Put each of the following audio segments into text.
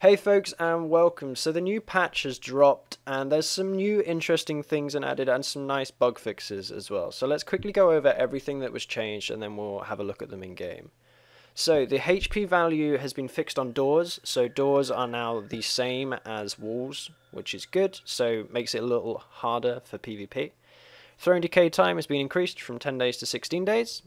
Hey folks and welcome. So the new patch has dropped and there's some new interesting things added and some nice bug fixes as well. So let's quickly go over everything that was changed and then we'll have a look at them in game. So the HP value has been fixed on doors, so doors are now the same as walls, which is good, so makes it a little harder for PvP. Throwing decay time has been increased from 10 days to 16 days.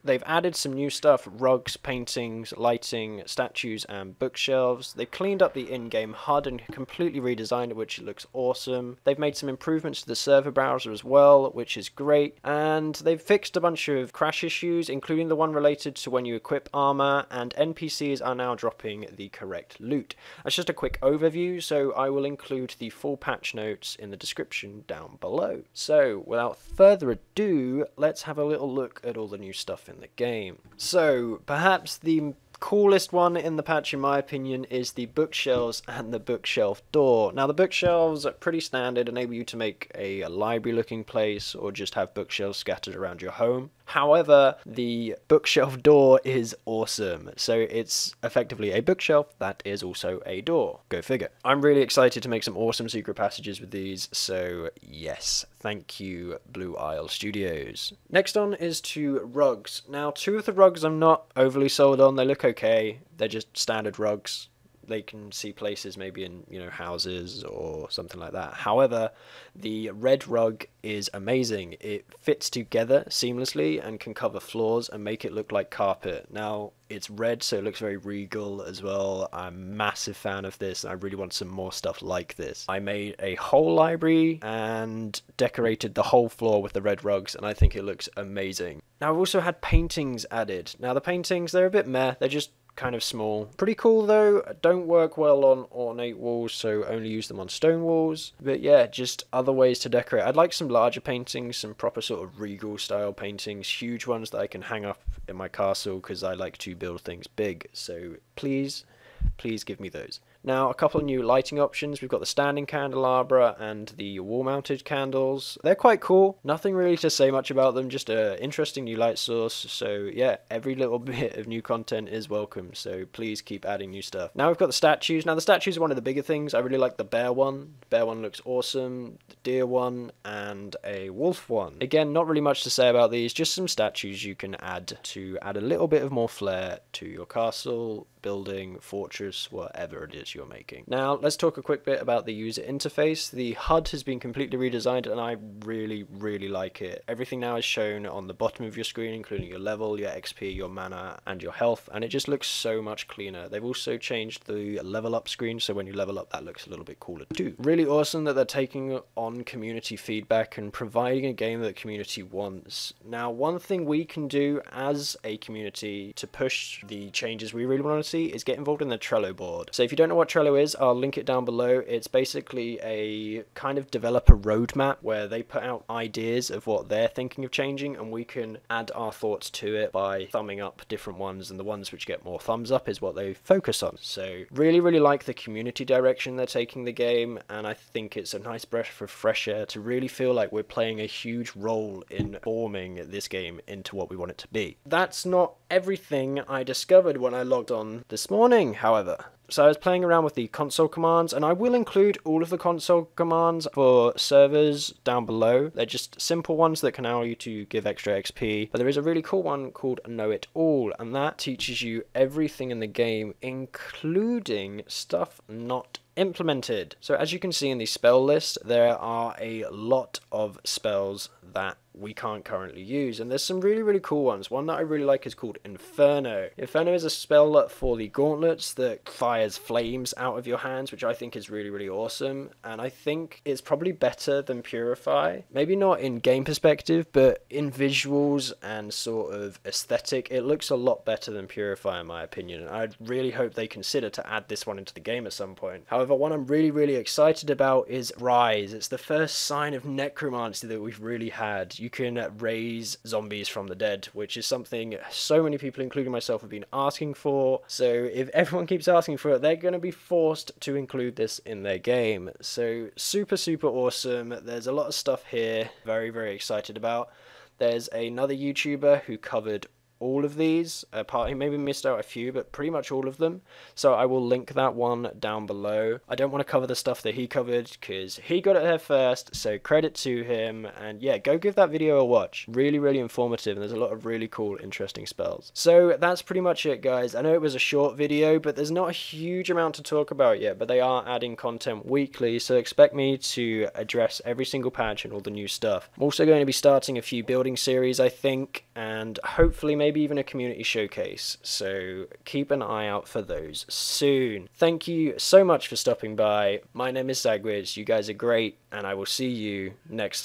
They've added some new stuff: rugs, paintings, lighting, statues and bookshelves. They've cleaned up the in-game HUD and completely redesigned it, which looks awesome. They've made some improvements to the server browser as well, which is great. And they've fixed a bunch of crash issues, including the one related to when you equip armor, and NPCs are now dropping the correct loot. That's just a quick overview, so I will include the full patch notes in the description down below. So without further ado, let's have a little look at all the new stuff in the game. So perhaps the coolest one in the patch in my opinion is the bookshelves and the bookshelf door. Now the bookshelves are pretty standard, enable you to make a library looking place or just have bookshelves scattered around your home. However, the bookshelf door is awesome. So it's effectively a bookshelf that is also a door. Go figure. I'm really excited to make some awesome secret passages with these, so yes, thank you Blue Isle Studios. Next on is to rugs. Now two of the rugs I'm not overly sold on. They look okay. They're just standard rugs. They can see places maybe in, houses or something like that. However, the red rug is amazing. It fits together seamlessly and can cover floors and make it look like carpet. Now, it's red, so it looks very regal as well. I'm a massive fan of this, and I really want some more stuff like this. I made a whole library and decorated the whole floor with the red rugs, and I think it looks amazing. Now, I've also had paintings added. Now, the paintings, they're a bit meh. They're just kind of small. Pretty cool though. Don't work well on ornate walls, so only use them on stone walls. But yeah, just other ways to decorate. I'd like some larger paintings, some proper sort of regal style paintings, huge ones that I can hang up in my castle because I like to build things big. So please give me those. Now, a couple of new lighting options. We've got the standing candelabra and the wall-mounted candles. They're quite cool. Nothing really to say much about them, just an interesting new light source. So yeah, every little bit of new content is welcome, so please keep adding new stuff. Now we've got the statues. Now the statues are one of the bigger things. I really like the bear one. The bear one looks awesome. The deer one and a wolf one. Again, not really much to say about these, just some statues you can add to add a little bit of more flair to your castle, building, fortress, whatever it is you're making. Now let's talk a quick bit about the user interface. The HUD has been completely redesigned and I really like it. Everything now is shown on the bottom of your screen, including your level, your XP, your mana and your health, and it just looks so much cleaner. They've also changed the level up screen, so when you level up that looks a little bit cooler too. Really awesome that they're taking on community feedback and providing a game that the community wants. Now one thing we can do as a community to push the changes we really want to see is get involved in the Trello board. So if you don't know what Trello is, I'll link it down below. It's basically a kind of developer roadmap where they put out ideas of what they're thinking of changing and we can add our thoughts to it by thumbing up different ones, and the ones which get more thumbs up is what they focus on. So really like the community direction they're taking the game, and I think it's a nice breath of fresh air to really feel like we're playing a huge role in forming this game into what we want it to be. That's not everything I discovered when I logged on this morning, however. So I was playing around with the console commands, and I will include all of the console commands for servers down below. They're just simple ones that can allow you to give extra XP, but there is a really cool one called Know It All, and that teaches you everything in the game, including stuff not implemented. So as you can see in the spell list, there are a lot of spells that we can't currently use, and there's some really cool ones. One that I really like is called Inferno. Inferno is a spell for the gauntlets that fires flames out of your hands, which I think is really awesome, and I think it's probably better than Purify. Maybe not in game perspective, but in visuals and sort of aesthetic, it looks a lot better than Purify in my opinion, and I really hope they consider to add this one into the game at some point. However, one I'm really excited about is Rise. It's the first sign of necromancy that we've really had. You can raise zombies from the dead, which is something so many people, including myself, have been asking for. So if everyone keeps asking for it, they're going to be forced to include this in their game. So super awesome. There's a lot of stuff here. Very excited about. There's another YouTuber who covered all of these. He maybe missed out a few, but pretty much all of them. So I will link that one down below. I don't want to cover the stuff that he covered because he got it there first, so credit to him. And yeah, go give that video a watch. Really, really informative, and there's a lot of really cool, interesting spells. So that's pretty much it, guys. I know it was a short video, but there's not a huge amount to talk about yet, but they are adding content weekly, so expect me to address every single patch and all the new stuff. I'm also going to be starting a few building series, I think, and hopefully maybe even a community showcase, so keep an eye out for those soon. Thank you so much for stopping by. My name is Zagwitz, you guys are great, and I will see you next time.